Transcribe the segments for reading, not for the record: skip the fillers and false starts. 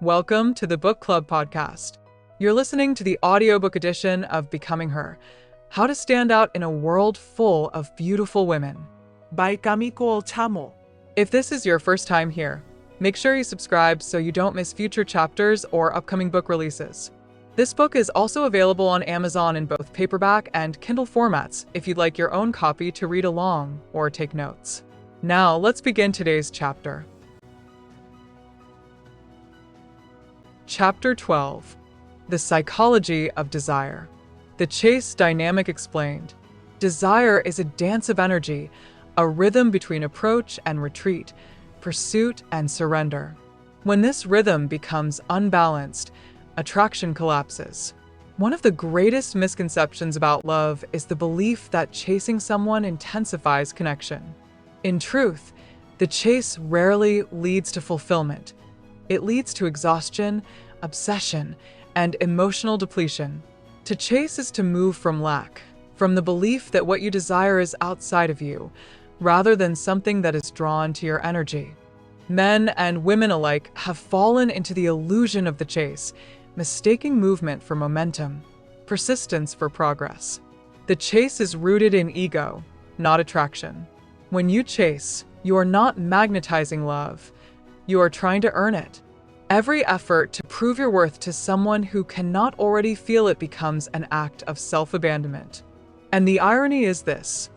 Welcome to the Book Club podcast. You're listening to the audiobook edition of Becoming Her: How to Stand Out in a World Full of Beautiful Women by Kamiko Chamo. If this is your first time here, make sure you subscribe so you don't miss future chapters or upcoming book releases. This book is also available on Amazon in both paperback and Kindle formats if you'd like your own copy to read along or take notes. Now, let's begin today's chapter. Chapter 12. The Psychology of Desire. The Chase Dynamic explained. Desire is a dance of energy, a rhythm between approach and retreat, pursuit and surrender. When this rhythm becomes unbalanced, attraction collapses. One of the greatest misconceptions about love is the belief that chasing someone intensifies connection. In truth, the chase rarely leads to fulfillment. It leads to exhaustion, obsession, and emotional depletion. To chase is to move from lack, from the belief that what you desire is outside of you, rather than something that is drawn to your energy. Men and women alike have fallen into the illusion of the chase, mistaking movement for momentum, persistence for progress. The chase is rooted in ego, not attraction. When you chase, you are not magnetizing love. You are trying to earn it. Every effort to prove your worth to someone who cannot already feel it becomes an act of self-abandonment. And the irony is this: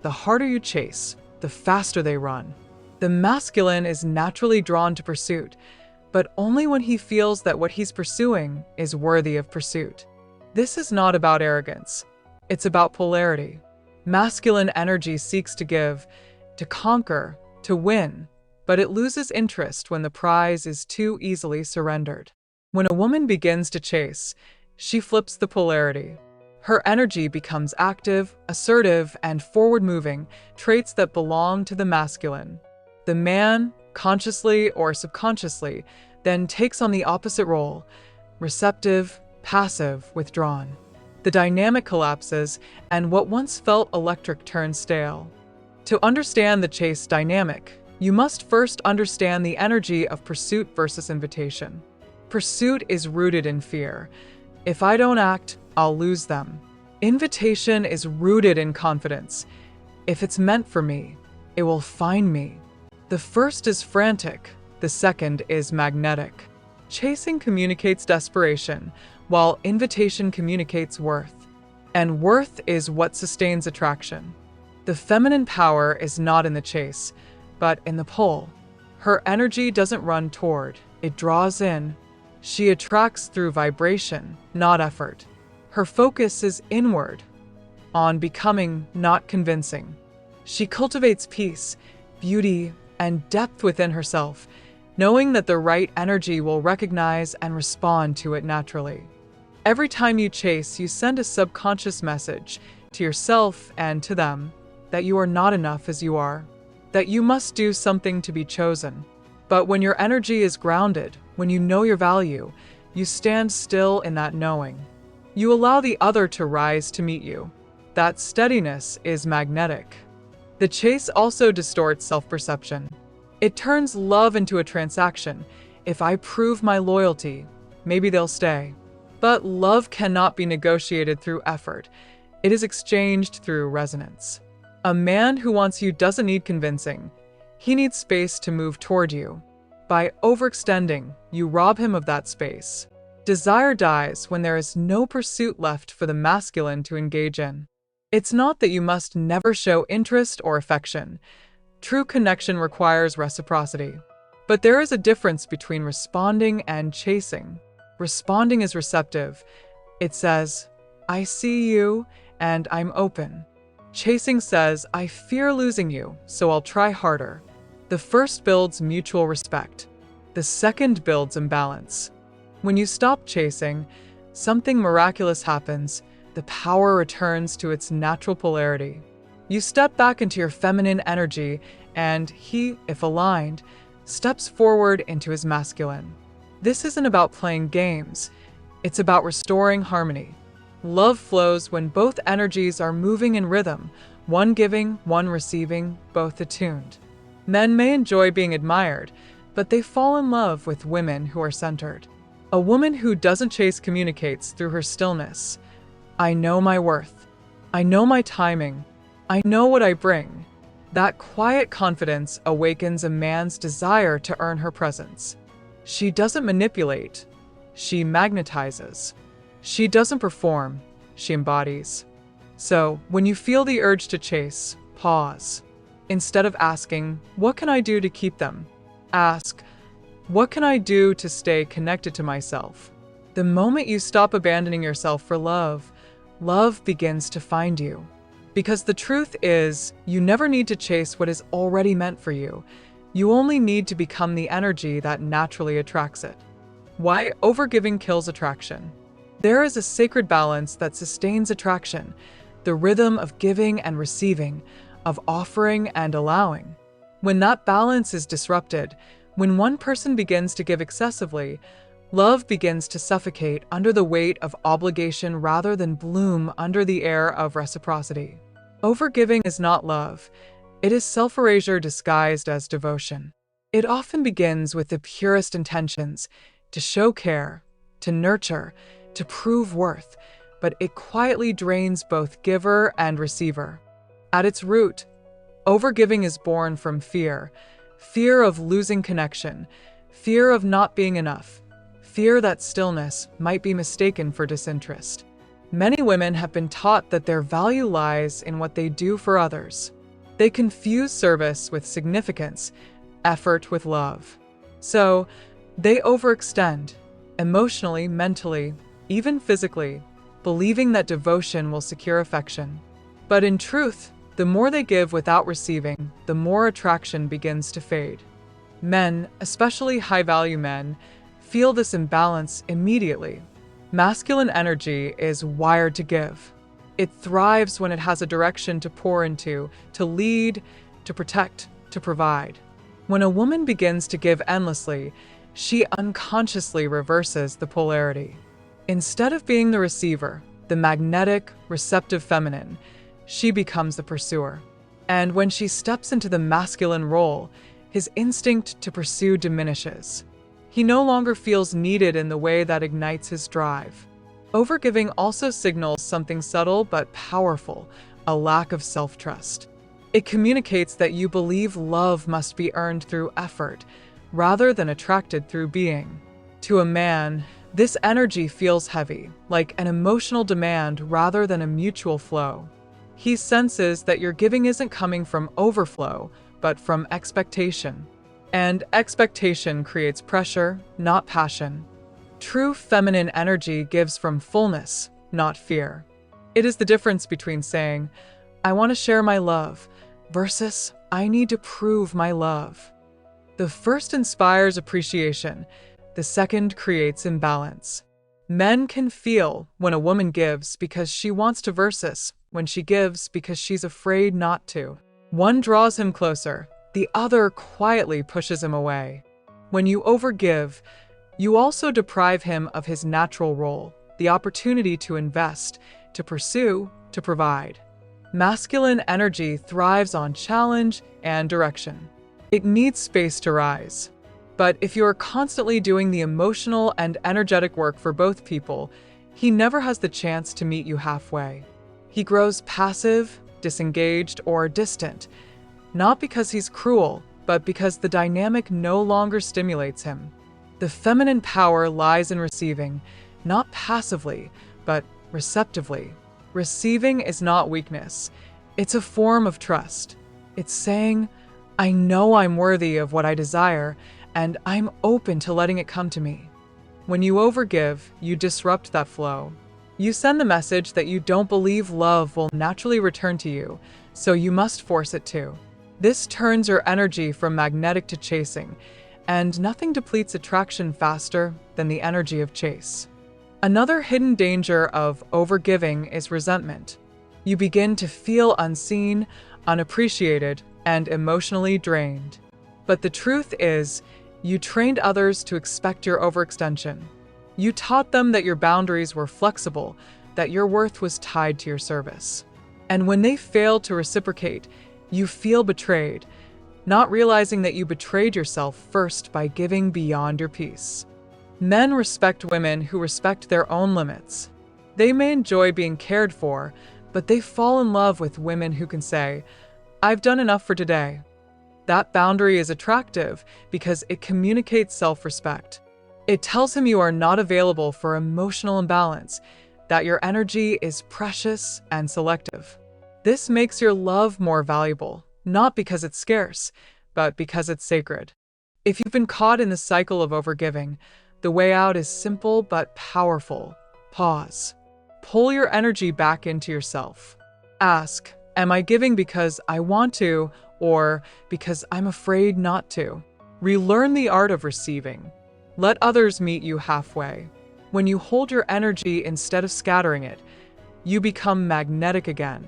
the harder you chase, the faster they run. The masculine is naturally drawn to pursuit, but only when he feels that what he's pursuing is worthy of pursuit. This is not about arrogance. It's about polarity. Masculine energy seeks to give, to conquer, to win, but it loses interest when the prize is too easily surrendered. When a woman begins to chase, she flips the polarity. Her energy becomes active, assertive, and forward-moving, traits that belong to the masculine. The man, consciously or subconsciously, then takes on the opposite role: receptive, passive, withdrawn. The dynamic collapses, and what once felt electric turns stale. To understand the chase dynamic, you must first understand the energy of pursuit versus invitation. Pursuit is rooted in fear. If I don't act, I'll lose them. Invitation is rooted in confidence. If it's meant for me, it will find me. The first is frantic, the second is magnetic. Chasing communicates desperation, while invitation communicates worth. And worth is what sustains attraction. The feminine power is not in the chase, but in the pull. Her energy doesn't run toward, it draws in. She attracts through vibration, not effort. Her focus is inward, on becoming, not convincing. She cultivates peace, beauty, and depth within herself, knowing that the right energy will recognize and respond to it naturally. Every time you chase, you send a subconscious message to yourself and to them that you are not enough as you are, that you must do something to be chosen. But when your energy is grounded, when you know your value, you stand still in that knowing. You allow the other to rise to meet you. That steadiness is magnetic. The chase also distorts self-perception. It turns love into a transaction. If I prove my loyalty, maybe they'll stay. But love cannot be negotiated through effort. It is exchanged through resonance. A man who wants you doesn't need convincing. He needs space to move toward you. By overextending, you rob him of that space. Desire dies when there is no pursuit left for the masculine to engage in. It's not that you must never show interest or affection. True connection requires reciprocity. But there is a difference between responding and chasing. Responding is receptive. It says, I see you and I'm open. Chasing says, I fear losing you, so I'll try harder. The first builds mutual respect. The second builds imbalance. When you stop chasing, something miraculous happens. The power returns to its natural polarity. You step back into your feminine energy, and he, if aligned, steps forward into his masculine. This isn't about playing games. It's about restoring harmony. Love flows when both energies are moving in rhythm, one giving, one receiving, both attuned. Men may enjoy being admired, but they fall in love with women who are centered. A woman who doesn't chase communicates through her stillness. I know my worth. I know my timing. I know what I bring. That quiet confidence awakens a man's desire to earn her presence. She doesn't manipulate. She magnetizes. She doesn't perform. She embodies. So, when you feel the urge to chase, pause. Instead of asking, what can I do to keep them? Ask, what can I do to stay connected to myself? The moment you stop abandoning yourself for love, love begins to find you. Because the truth is, you never need to chase what is already meant for you. You only need to become the energy that naturally attracts it. Why overgiving kills attraction? There is a sacred balance that sustains attraction, the rhythm of giving and receiving, of offering and allowing. When that balance is disrupted, when one person begins to give excessively, love begins to suffocate under the weight of obligation rather than bloom under the air of reciprocity. Overgiving is not love. It is self-erasure disguised as devotion. It often begins with the purest intentions, to show care, to nurture, to prove worth, but it quietly drains both giver and receiver. At its root, overgiving is born from fear. Fear of losing connection, fear of not being enough, fear that stillness might be mistaken for disinterest. Many women have been taught that their value lies in what they do for others. They confuse service with significance, effort with love. So, they overextend, emotionally, mentally, even physically, believing that devotion will secure affection. But in truth, the more they give without receiving, the more attraction begins to fade. Men, especially high-value men, feel this imbalance immediately. Masculine energy is wired to give. It thrives when it has a direction to pour into, to lead, to protect, to provide. When a woman begins to give endlessly, she unconsciously reverses the polarity. Instead of being the receiver, the magnetic, receptive feminine, she becomes the pursuer. And when she steps into the masculine role, his instinct to pursue diminishes. He no longer feels needed in the way that ignites his drive. Overgiving also signals something subtle but powerful, a lack of self-trust. It communicates that you believe love must be earned through effort, rather than attracted through being. To a man, this energy feels heavy, like an emotional demand rather than a mutual flow. He senses that your giving isn't coming from overflow, but from expectation. And expectation creates pressure, not passion. True feminine energy gives from fullness, not fear. It is the difference between saying, I want to share my love, versus, I need to prove my love. The first inspires appreciation, the second creates imbalance. Men can feel when a woman gives because she wants to versus when she gives because she's afraid not to. One draws him closer, the other quietly pushes him away. When you overgive, you also deprive him of his natural role, the opportunity to invest, to pursue, to provide. Masculine energy thrives on challenge and direction. It needs space to rise. But if you are constantly doing the emotional and energetic work for both people, he never has the chance to meet you halfway. He grows passive, disengaged, or distant, not because he's cruel, but because the dynamic no longer stimulates him. The feminine power lies in receiving, not passively, but receptively. Receiving is not weakness. It's a form of trust. It's saying, I know I'm worthy of what I desire, and I'm open to letting it come to me. When you overgive, you disrupt that flow. You send the message that you don't believe love will naturally return to you, so you must force it to. This turns your energy from magnetic to chasing, and nothing depletes attraction faster than the energy of chase. Another hidden danger of overgiving is resentment. You begin to feel unseen, unappreciated, and emotionally drained. But the truth is, you trained others to expect your overextension. You taught them that your boundaries were flexible, that your worth was tied to your service. And when they fail to reciprocate, you feel betrayed, not realizing that you betrayed yourself first by giving beyond your peace. Men respect women who respect their own limits. They may enjoy being cared for, but they fall in love with women who can say, "I've done enough for today." That boundary is attractive because it communicates self-respect. It tells him you are not available for emotional imbalance, that your energy is precious and selective. This makes your love more valuable, not because it's scarce, but because it's sacred. If you've been caught in the cycle of overgiving, the way out is simple but powerful. Pause. Pull your energy back into yourself. Ask, am I giving because I want to, or because I'm afraid not to? Relearn the art of receiving. Let others meet you halfway. When you hold your energy instead of scattering it, you become magnetic again.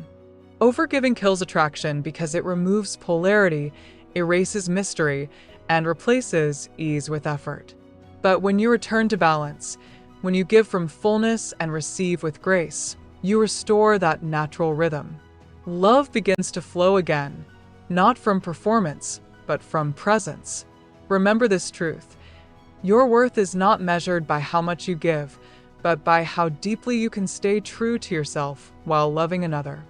Overgiving kills attraction because it removes polarity, erases mystery, and replaces ease with effort. But when you return to balance, when you give from fullness and receive with grace, you restore that natural rhythm. Love begins to flow again, not from performance, but from presence. Remember this truth. Your worth is not measured by how much you give, but by how deeply you can stay true to yourself while loving another.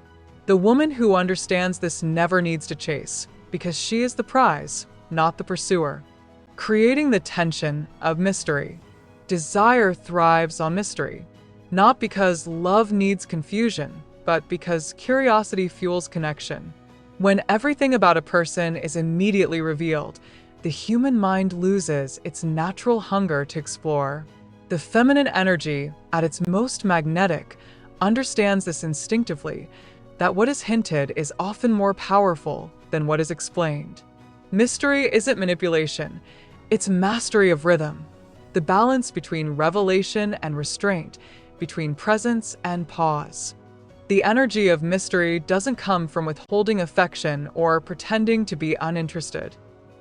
The woman who understands this never needs to chase, because she is the prize, not the pursuer. Creating the tension of mystery. Desire thrives on mystery, not because love needs confusion, but because curiosity fuels connection. When everything about a person is immediately revealed, the human mind loses its natural hunger to explore. The feminine energy, at its most magnetic, understands this instinctively, that what is hinted is often more powerful than what is explained. Mystery isn't manipulation, it's mastery of rhythm, the balance between revelation and restraint, between presence and pause. The energy of mystery doesn't come from withholding affection or pretending to be uninterested.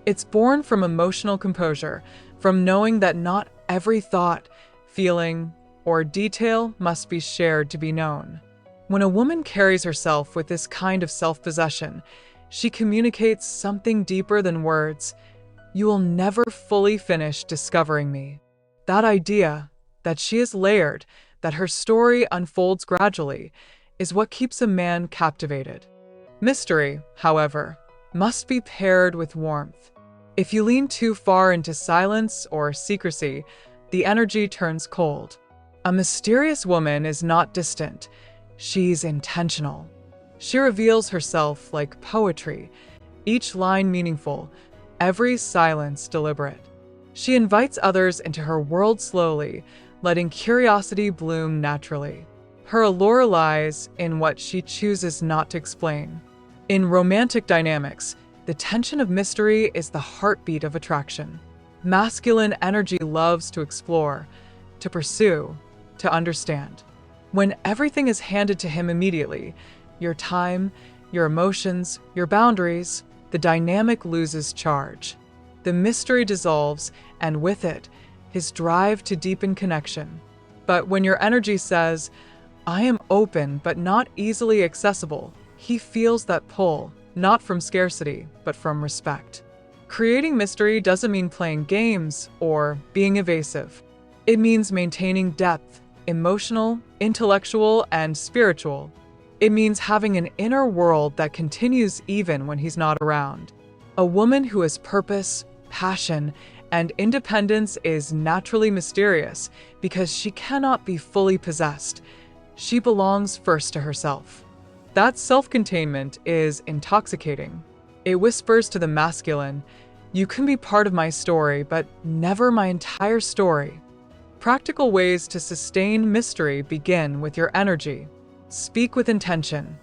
It's born from emotional composure, from knowing that not every thought, feeling, or detail must be shared to be known. When a woman carries herself with this kind of self-possession, she communicates something deeper than words. You will never fully finish discovering me. That idea, that she is layered, that her story unfolds gradually, is what keeps a man captivated. Mystery, however, must be paired with warmth. If you lean too far into silence or secrecy, the energy turns cold. A mysterious woman is not distant. She's intentional. She reveals herself like poetry, each line meaningful, every silence deliberate. She invites others into her world slowly, letting curiosity bloom naturally. Her allure lies in what she chooses not to explain. In romantic dynamics, the tension of mystery is the heartbeat of attraction. Masculine energy loves to explore, to pursue, to understand. When everything is handed to him immediately, your time, your emotions, your boundaries, the dynamic loses charge. The mystery dissolves, and with it, his drive to deepen connection. But when your energy says, "I am open but not easily accessible," he feels that pull, not from scarcity, but from respect. Creating mystery doesn't mean playing games or being evasive. It means maintaining depth, emotional, intellectual, and spiritual. It means having an inner world that continues even when he's not around. A woman who has purpose, passion, and independence is naturally mysterious because she cannot be fully possessed. She belongs first to herself. That self-containment is intoxicating. It whispers to the masculine, "You can be part of my story, but never my entire story." Practical ways to sustain mystery begin with your energy. Speak with intention.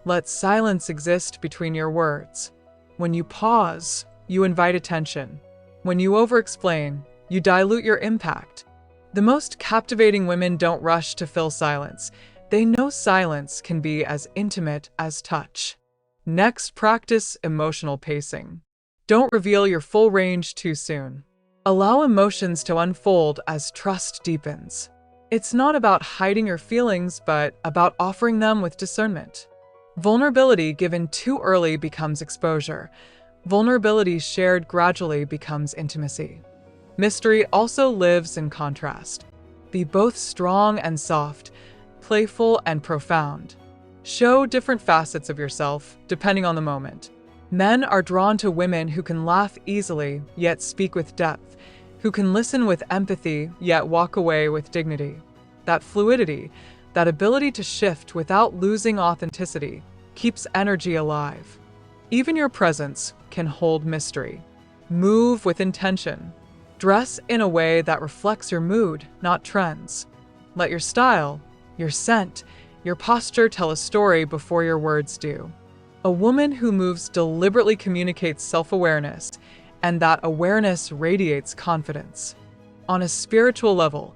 Let silence exist between your words. When you pause, you invite attention. When you over-explain, you dilute your impact. The most captivating women don't rush to fill silence. They know silence can be as intimate as touch. Next, practice emotional pacing. Don't reveal your full range too soon. Allow emotions to unfold as trust deepens. It's not about hiding your feelings, but about offering them with discernment. Vulnerability given too early becomes exposure. Vulnerability shared gradually becomes intimacy. Mystery also lives in contrast. Be both strong and soft, playful and profound. Show different facets of yourself, depending on the moment. Men are drawn to women who can laugh easily, yet speak with depth, who can listen with empathy, yet walk away with dignity. That fluidity, that ability to shift without losing authenticity, keeps energy alive. Even your presence can hold mystery. Move with intention. Dress in a way that reflects your mood, not trends. Let your style, your scent, your posture tell a story before your words do. A woman who moves deliberately communicates self-awareness, and that awareness radiates confidence. On a spiritual level,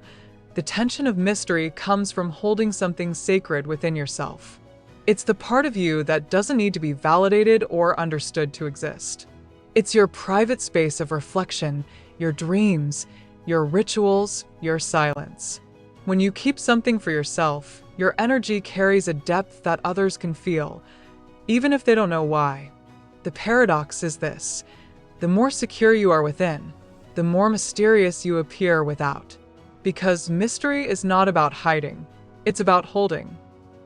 the tension of mystery comes from holding something sacred within yourself. It's the part of you that doesn't need to be validated or understood to exist. It's your private space of reflection, your dreams, your rituals, your silence. When you keep something for yourself, your energy carries a depth that others can feel, even if they don't know why. The paradox is this: the more secure you are within, the more mysterious you appear without. Because mystery is not about hiding, it's about holding.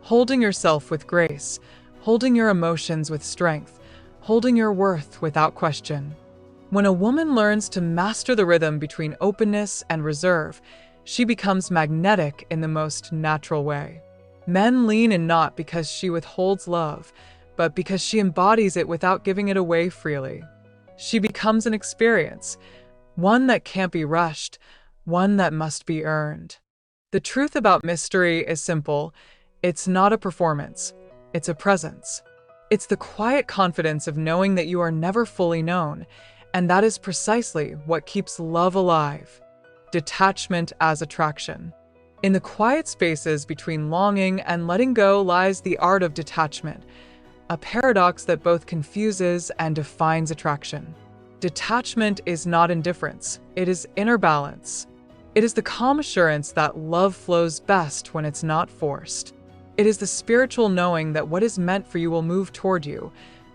Holding yourself with grace, holding your emotions with strength, holding your worth without question. When a woman learns to master the rhythm between openness and reserve, she becomes magnetic in the most natural way. Men lean in not because she withholds love, but because she embodies it without giving it away freely. She becomes an experience, one that can't be rushed, one that must be earned. The truth about mystery is simple. It's not a performance, it's a presence. It's the quiet confidence of knowing that you are never fully known, and that is precisely what keeps love alive. Detachment as attraction. In the quiet spaces between longing and letting go lies the art of detachment, a paradox that both confuses and defines attraction. Detachment is not indifference, it is inner balance. It is the calm assurance that love flows best when it's not forced. It is the spiritual knowing that what is meant for you will move toward you,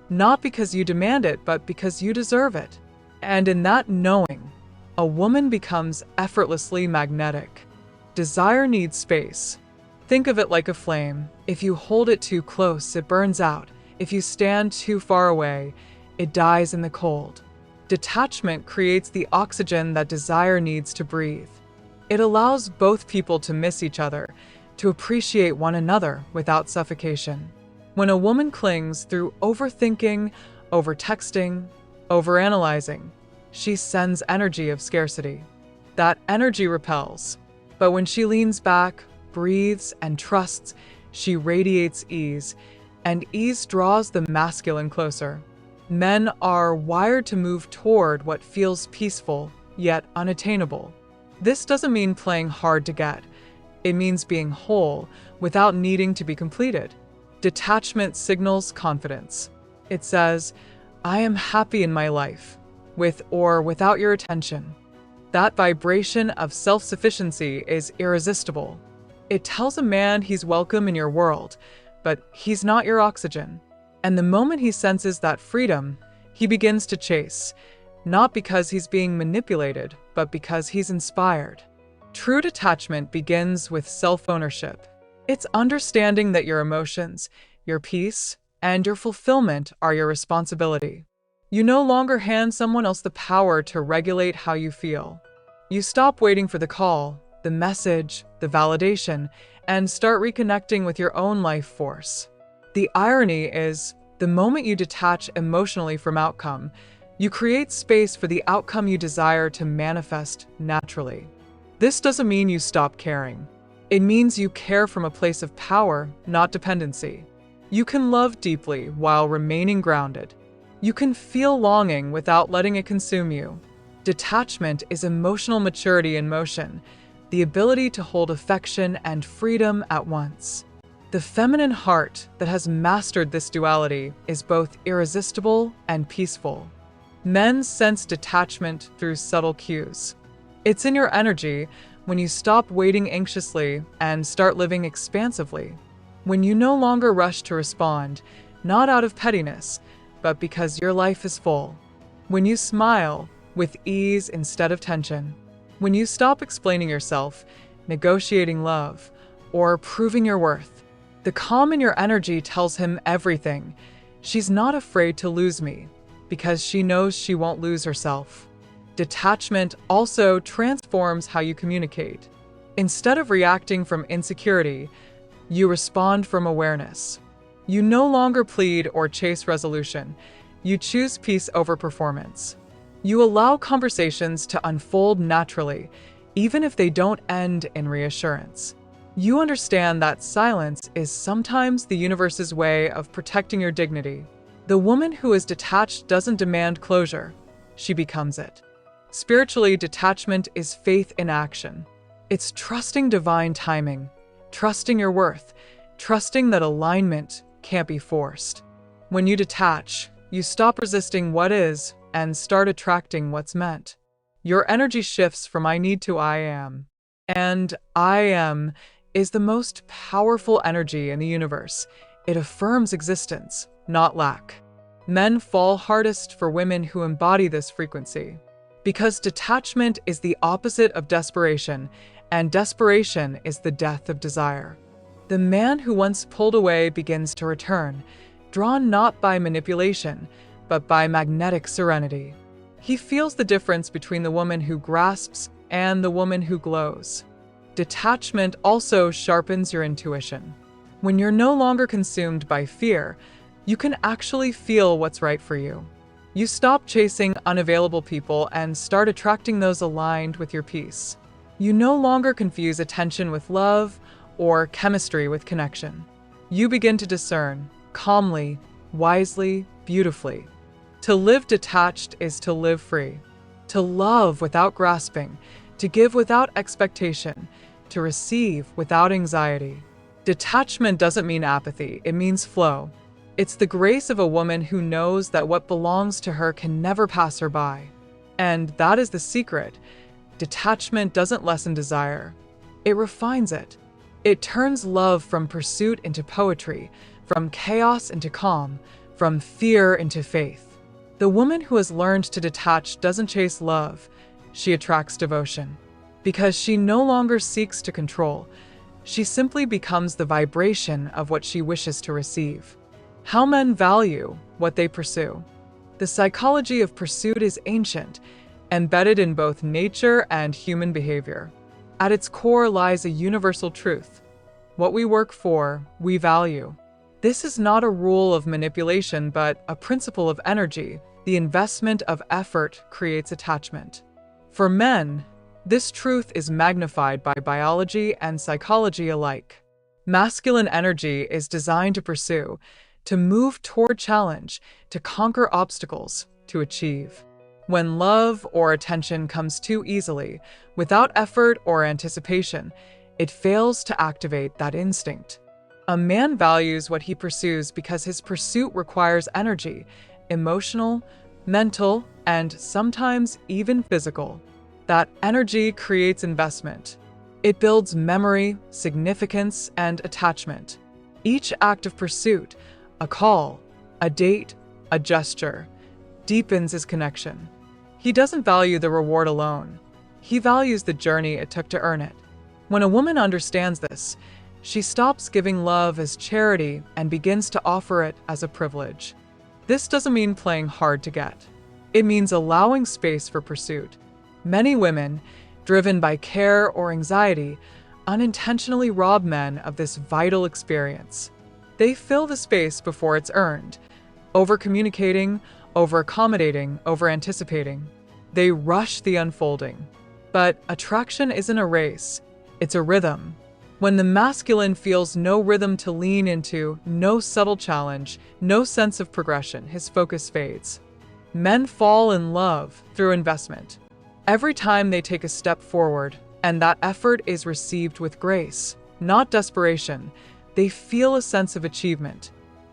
not because you demand it, but because you deserve it. And in that knowing, a woman becomes effortlessly magnetic. Desire needs space. Think of it like a flame. If you hold it too close, it burns out. If you stand too far away, it dies in the cold. Detachment creates the oxygen that desire needs to breathe. It allows both people to miss each other, to appreciate one another without suffocation. When a woman clings through overthinking, overtexting, overanalyzing, she sends energy of scarcity. That energy repels. But when she leans back, breathes, and trusts, she radiates ease, and ease draws the masculine closer. Men are wired to move toward what feels peaceful, yet unattainable. This doesn't mean playing hard to get. It means being whole without needing to be completed. Detachment signals confidence. It says, I am happy in my life, with or without your attention. That vibration of self-sufficiency is irresistible. It tells a man he's welcome in your world, but he's not your oxygen. And the moment he senses that freedom, he begins to chase, not because he's being manipulated, but because he's inspired. True detachment begins with self-ownership. It's understanding that your emotions, your peace, and your fulfillment are your responsibility. You no longer hand someone else the power to regulate how you feel. You stop waiting for the call, the message, the validation, and start reconnecting with your own life force. The irony is, the moment you detach emotionally from outcome, you create space for the outcome you desire to manifest naturally. This doesn't mean you stop caring. It means you care from a place of power, not dependency. You can love deeply while remaining grounded. You can feel longing without letting it consume you. Detachment is emotional maturity in motion, the ability to hold affection and freedom at once. The feminine heart that has mastered this duality is both irresistible and peaceful. Men sense detachment through subtle cues. It's in your energy when you stop waiting anxiously and start living expansively. When you no longer rush to respond, not out of pettiness, but because your life is full. When you smile with ease instead of tension. When you stop explaining yourself, negotiating love, or proving your worth. The calm in your energy tells him everything. She's not afraid to lose me, because she knows she won't lose herself. Detachment also transforms how you communicate. Instead of reacting from insecurity, you respond from awareness. You no longer plead or chase resolution. You choose peace over performance. You allow conversations to unfold naturally, even if they don't end in reassurance. You understand that silence is sometimes the universe's way of protecting your dignity. The woman who is detached doesn't demand closure. She becomes it. Spiritually, detachment is faith in action. It's trusting divine timing, trusting your worth, trusting that alignment can't be forced. When you detach, you stop resisting what is and start attracting what's meant. Your energy shifts from I need to I am. And I am is the most powerful energy in the universe. It affirms existence, not lack. Men fall hardest for women who embody this frequency. Because detachment is the opposite of desperation, and desperation is the death of desire. The man who once pulled away begins to return, drawn not by manipulation, but by magnetic serenity. He feels the difference between the woman who grasps and the woman who glows. Detachment also sharpens your intuition. When you're no longer consumed by fear, you can actually feel what's right for you. You stop chasing unavailable people and start attracting those aligned with your peace. You no longer confuse attention with love or chemistry with connection. You begin to discern, calmly, wisely, beautifully. To live detached is to live free. To love without grasping, to give without expectation, to receive without anxiety. Detachment doesn't mean apathy, it means flow. It's the grace of a woman who knows that what belongs to her can never pass her by. And that is the secret. Detachment doesn't lessen desire. It refines it. It turns love from pursuit into poetry, from chaos into calm, from fear into faith. The woman who has learned to detach doesn't chase love, she attracts devotion. Because she no longer seeks to control, she simply becomes the vibration of what she wishes to receive. How men value what they pursue. The psychology of pursuit is ancient, embedded in both nature and human behavior. At its core lies a universal truth. What we work for, we value. This is not a rule of manipulation, but a principle of energy. The investment of effort creates attachment. For men, this truth is magnified by biology and psychology alike. Masculine energy is designed to pursue, to move toward challenge, to conquer obstacles, to achieve. When love or attention comes too easily, without effort or anticipation, it fails to activate that instinct. A man values what he pursues because his pursuit requires energy, emotional, mental, and sometimes even physical. That energy creates investment. It builds memory, significance, and attachment. Each act of pursuit, a call, a date, a gesture, deepens his connection. He doesn't value the reward alone. He values the journey it took to earn it. When a woman understands this, she stops giving love as charity and begins to offer it as a privilege. This doesn't mean playing hard to get. It means allowing space for pursuit. Many women, driven by care or anxiety, unintentionally rob men of this vital experience. They fill the space before it's earned, over-communicating, over-accommodating, over-anticipating. They rush the unfolding. But attraction isn't a race, it's a rhythm. When the masculine feels no rhythm to lean into, no subtle challenge, no sense of progression, his focus fades. Men fall in love through investment. Every time they take a step forward, and that effort is received with grace, not desperation, they feel a sense of achievement.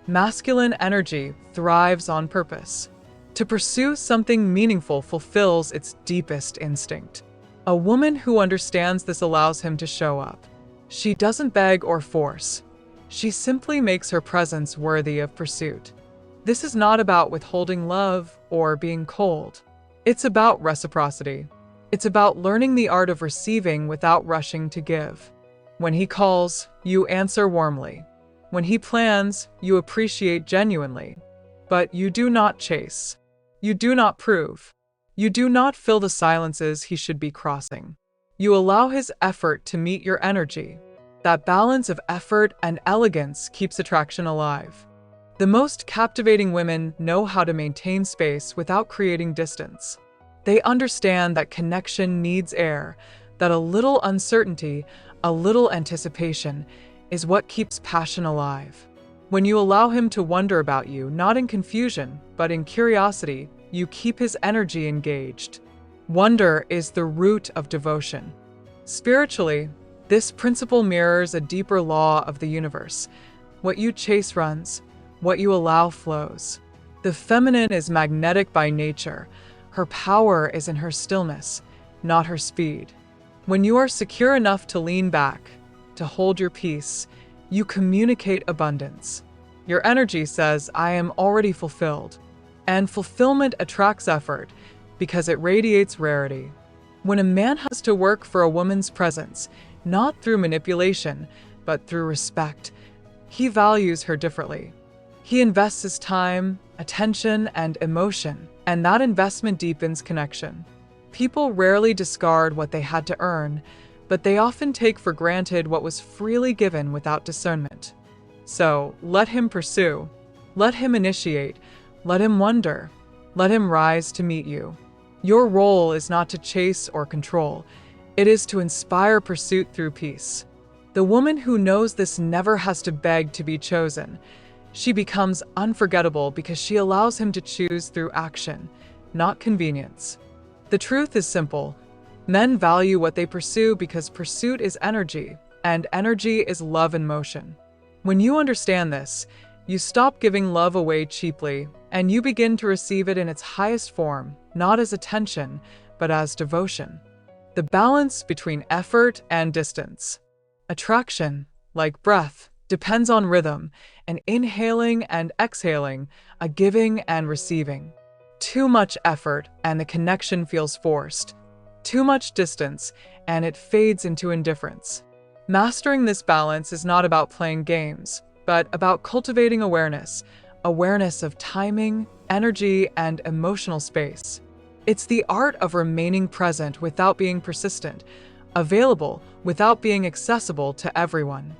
Masculine energy thrives on purpose. To pursue something meaningful fulfills its deepest instinct. A woman who understands this allows him to show up. She doesn't beg or force. She simply makes her presence worthy of pursuit. This is not about withholding love or being cold. It's about reciprocity. It's about learning the art of receiving without rushing to give. When he calls, you answer warmly. When he plans, you appreciate genuinely. But you do not chase. You do not prove. You do not fill the silences he should be crossing. You allow his effort to meet your energy. That balance of effort and elegance keeps attraction alive. The most captivating women know how to maintain space without creating distance. They understand that connection needs air, that a little uncertainty, a little anticipation, is what keeps passion alive. When you allow him to wonder about you, not in confusion, but in curiosity, you keep his energy engaged. Wonder is the root of devotion. Spiritually, this principle mirrors a deeper law of the universe. What you chase runs, what you allow flows. The feminine is magnetic by nature. Her power is in her stillness, not her speed. When you are secure enough to lean back, to hold your peace, you communicate abundance. Your energy says, I am already fulfilled. And fulfillment attracts effort because it radiates rarity. When a man has to work for a woman's presence, not through manipulation, but through respect, he values her differently. He invests his time, attention, and emotion, and that investment deepens connection. People rarely discard what they had to earn, but they often take for granted what was freely given without discernment. So, let him pursue. Let him initiate. Let him wonder. Let him rise to meet you. Your role is not to chase or control. It is to inspire pursuit through peace. The woman who knows this never has to beg to be chosen. She becomes unforgettable because she allows him to choose through action, not convenience. The truth is simple. Men value what they pursue because pursuit is energy, and energy is love in motion. When you understand this, you stop giving love away cheaply, and you begin to receive it in its highest form, not as attention, but as devotion. The balance between effort and distance. Attraction, like breath, depends on rhythm, an inhaling and exhaling, a giving and receiving. Too much effort, and the connection feels forced. Too much distance, and it fades into indifference. Mastering this balance is not about playing games, but about cultivating awareness of timing, energy, and emotional space. It's the art of remaining present without being persistent, available without being accessible to everyone.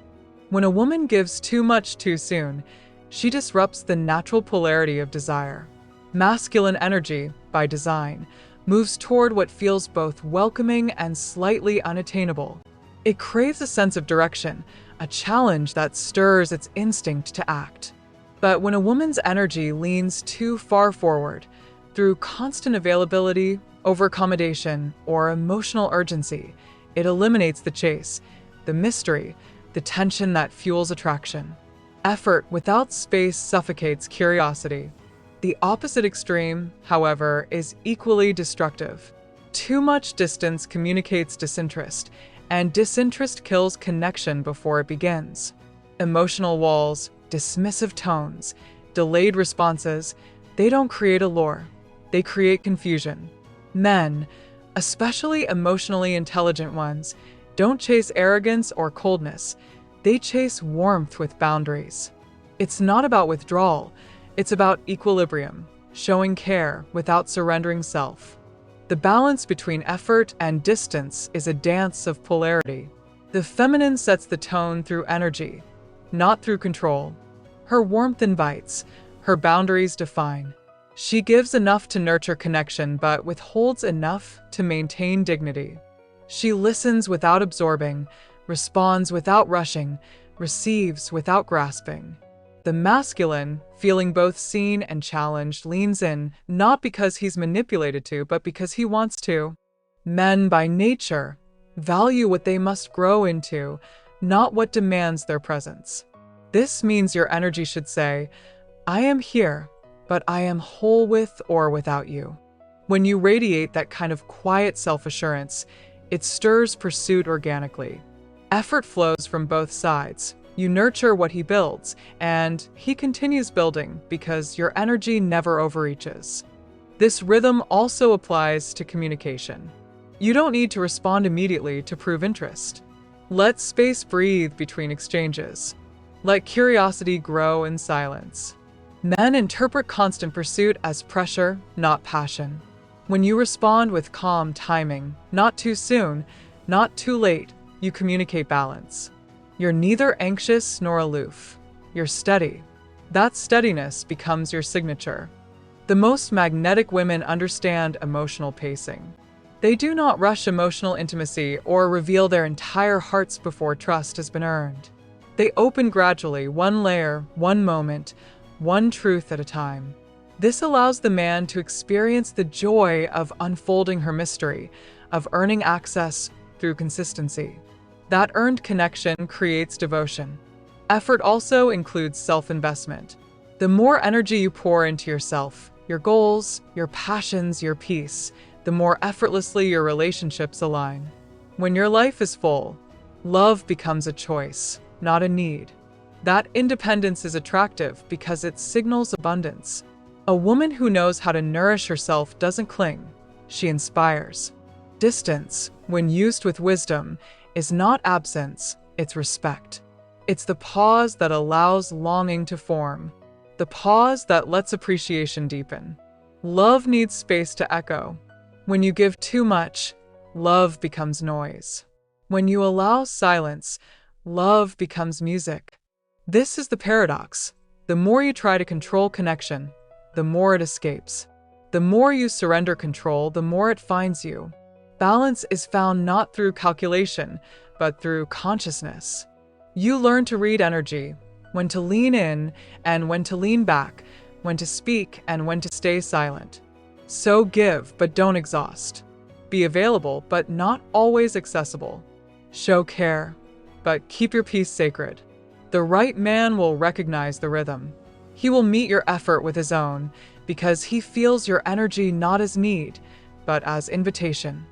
When a woman gives too much too soon, she disrupts the natural polarity of desire. Masculine energy, by design, moves toward what feels both welcoming and slightly unattainable. It craves a sense of direction, a challenge that stirs its instinct to act. But when a woman's energy leans too far forward, through constant availability, overaccommodation, or emotional urgency, it eliminates the chase, the mystery, the tension that fuels attraction. Effort without space suffocates curiosity. The opposite extreme, however, is equally destructive. Too much distance communicates disinterest, and disinterest kills connection before it begins. Emotional walls, dismissive tones, delayed responses, they don't create allure. They create confusion. Men, especially emotionally intelligent ones, don't chase arrogance or coldness. They chase warmth with boundaries. It's not about withdrawal. It's about equilibrium, showing care without surrendering self. The balance between effort and distance is a dance of polarity. The feminine sets the tone through energy, not through control. Her warmth invites, her boundaries define. She gives enough to nurture connection but withholds enough to maintain dignity. She listens without absorbing, responds without rushing, receives without grasping. The masculine, feeling both seen and challenged, leans in, not because he's manipulated to, but because he wants to. Men, by nature, value what they must grow into, not what demands their presence. This means your energy should say, I am here, but I am whole with or without you. When you radiate that kind of quiet self-assurance, it stirs pursuit organically. Effort flows from both sides, You nurture what he builds, and he continues building because your energy never overreaches. This rhythm also applies to communication. You don't need to respond immediately to prove interest. Let space breathe between exchanges. Let curiosity grow in silence. Men interpret constant pursuit as pressure, not passion. When you respond with calm timing, not too soon, not too late, you communicate balance. You're neither anxious nor aloof. You're steady. That steadiness becomes your signature. The most magnetic women understand emotional pacing. They do not rush emotional intimacy or reveal their entire hearts before trust has been earned. They open gradually, one layer, one moment, one truth at a time. This allows the man to experience the joy of unfolding her mystery, of earning access through consistency. That earned connection creates devotion. Effort also includes self-investment. The more energy you pour into yourself, your goals, your passions, your peace, the more effortlessly your relationships align. When your life is full, love becomes a choice, not a need. That independence is attractive because it signals abundance. A woman who knows how to nourish herself doesn't cling, she inspires. Distance, when used with wisdom, is not absence, it's respect. It's the pause that allows longing to form, the pause that lets appreciation deepen. Love needs space to echo. When you give too much, love becomes noise. When you allow silence, love becomes music. This is the paradox. The more you try to control connection, the more it escapes. The more you surrender control, the more it finds you. Balance is found not through calculation, but through consciousness. You learn to read energy, when to lean in and when to lean back, when to speak and when to stay silent. So give, but don't exhaust. Be available, but not always accessible. Show care, but keep your peace sacred. The right man will recognize the rhythm. He will meet your effort with his own because he feels your energy not as need, but as invitation.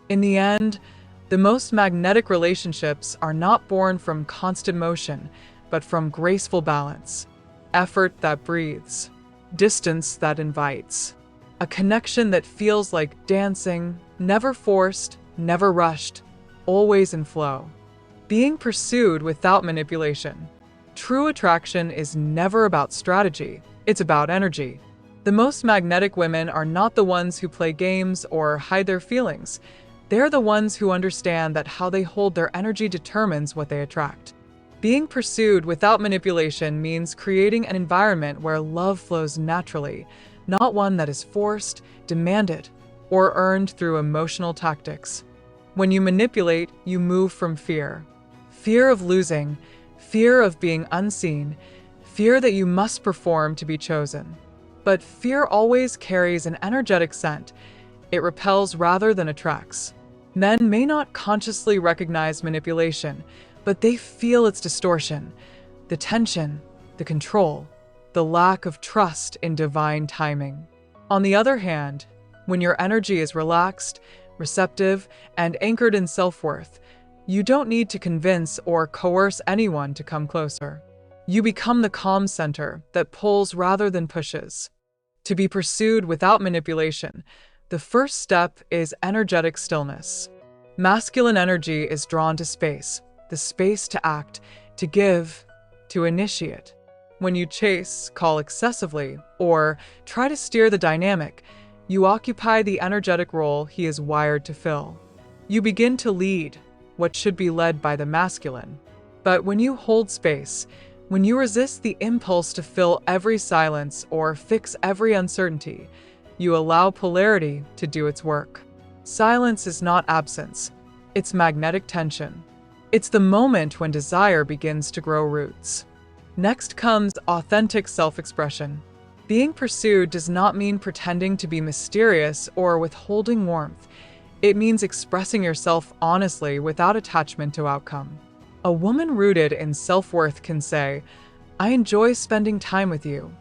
In the end, the most magnetic relationships are not born from constant motion, but from graceful balance, effort that breathes, distance that invites, a connection that feels like dancing, never forced, never rushed, always in flow. Being pursued without manipulation. True attraction is never about strategy, it's about energy. The most magnetic women are not the ones who play games or hide their feelings. They're the ones who understand that how they hold their energy determines what they attract. Being pursued without manipulation means creating an environment where love flows naturally, not one that is forced, demanded, or earned through emotional tactics. When you manipulate, you move from fear. Fear of losing, fear of being unseen, fear that you must perform to be chosen. But fear always carries an energetic scent. It repels rather than attracts. Men may not consciously recognize manipulation, but they feel its distortion, the tension, the control, the lack of trust in divine timing. On the other hand, when your energy is relaxed, receptive, and anchored in self-worth, you don't need to convince or coerce anyone to come closer. You become the calm center that pulls rather than pushes. To be pursued without manipulation, the first step is energetic stillness. Masculine energy is drawn to space, the space to act, to give, to initiate. When you chase, call excessively, or try to steer the dynamic, you occupy the energetic role he is wired to fill. You begin to lead what should be led by the masculine. But when you hold space, when you resist the impulse to fill every silence or fix every uncertainty, you allow polarity to do its work. Silence is not absence, it's magnetic tension. It's the moment when desire begins to grow roots. Next comes authentic self-expression. Being pursued does not mean pretending to be mysterious or withholding warmth. It means expressing yourself honestly without attachment to outcome. A woman rooted in self-worth can say, "I enjoy spending time with you,"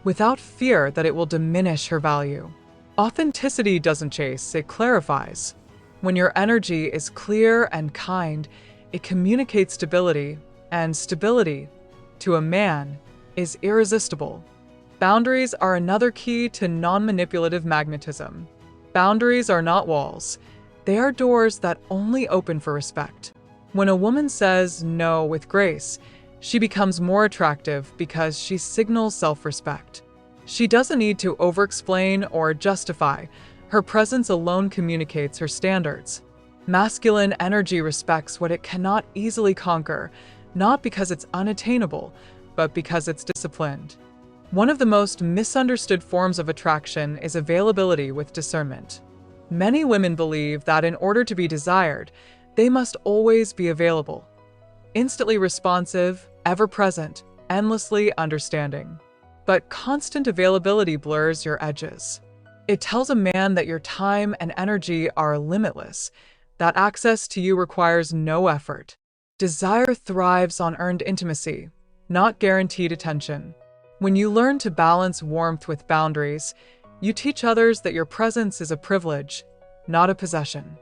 without fear that it will diminish her value. Authenticity doesn't chase, it clarifies. When your energy is clear and kind, it communicates stability, and stability, to a man, is irresistible. Boundaries are another key to non-manipulative magnetism. Boundaries are not walls. They are doors that only open for respect. When a woman says no with grace, she becomes more attractive because she signals self-respect. She doesn't need to over-explain or justify. Her presence alone communicates her standards. Masculine energy respects what it cannot easily conquer, not because it's unattainable, but because it's disciplined. One of the most misunderstood forms of attraction is availability with discernment. Many women believe that in order to be desired, they must always be available. Instantly responsive, ever-present, endlessly understanding. But constant availability blurs your edges. It tells a man that your time and energy are limitless, that access to you requires no effort. Desire thrives on earned intimacy, not guaranteed attention. When you learn to balance warmth with boundaries, you teach others that your presence is a privilege, not a possession.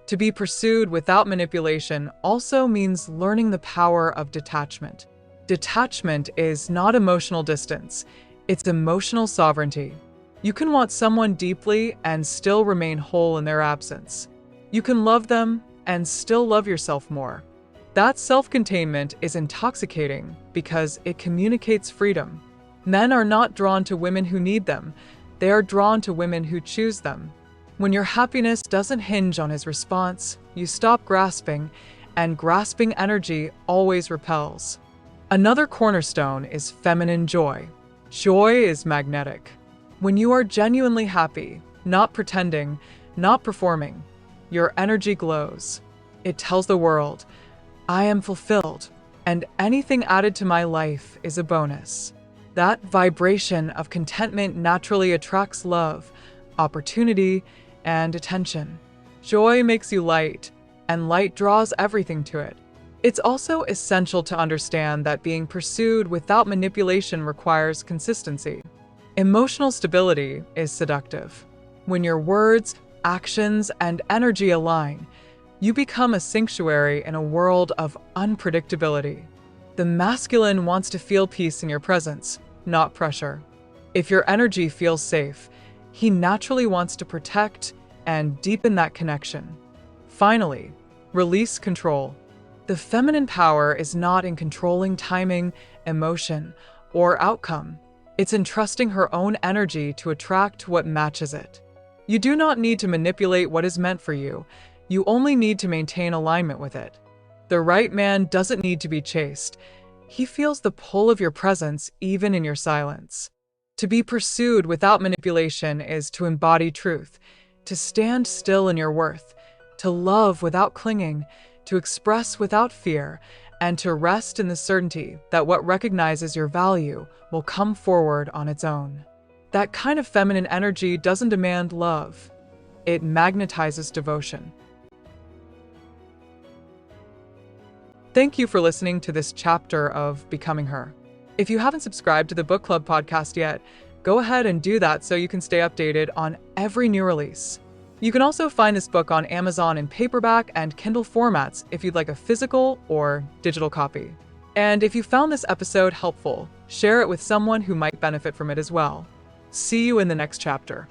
To be pursued without manipulation also means learning the power of detachment. Detachment is not emotional distance, it's emotional sovereignty. You can want someone deeply and still remain whole in their absence. You can love them and still love yourself more. That self-containment is intoxicating because it communicates freedom. Men are not drawn to women who need them. They are drawn to women who choose them. When your happiness doesn't hinge on his response, you stop grasping, and grasping energy always repels. Another cornerstone is feminine joy. Joy is magnetic. When you are genuinely happy, not pretending, not performing, your energy glows. It tells the world, I am fulfilled, and anything added to my life is a bonus. That vibration of contentment naturally attracts love, opportunity, and attention. Joy makes you light, and light draws everything to it. It's also essential to understand that being pursued without manipulation requires consistency. Emotional stability is seductive. When your words, actions, and energy align, you become a sanctuary in a world of unpredictability. The masculine wants to feel peace in your presence, not pressure. If your energy feels safe, he naturally wants to protect and deepen that connection. Finally, release control. The feminine power is not in controlling timing, emotion, or outcome. It's in trusting her own energy to attract what matches it. You do not need to manipulate what is meant for you. You only need to maintain alignment with it. The right man doesn't need to be chased. He feels the pull of your presence even in your silence. To be pursued without manipulation is to embody truth, to stand still in your worth, to love without clinging, to express without fear, and to rest in the certainty that what recognizes your value will come forward on its own. That kind of feminine energy doesn't demand love. It magnetizes devotion. Thank you for listening to this chapter of Becoming Her. If you haven't subscribed to the Book Club podcast yet, go ahead and do that so you can stay updated on every new release. You can also find this book on Amazon in paperback and Kindle formats if you'd like a physical or digital copy. And if you found this episode helpful, share it with someone who might benefit from it as well. See you in the next chapter.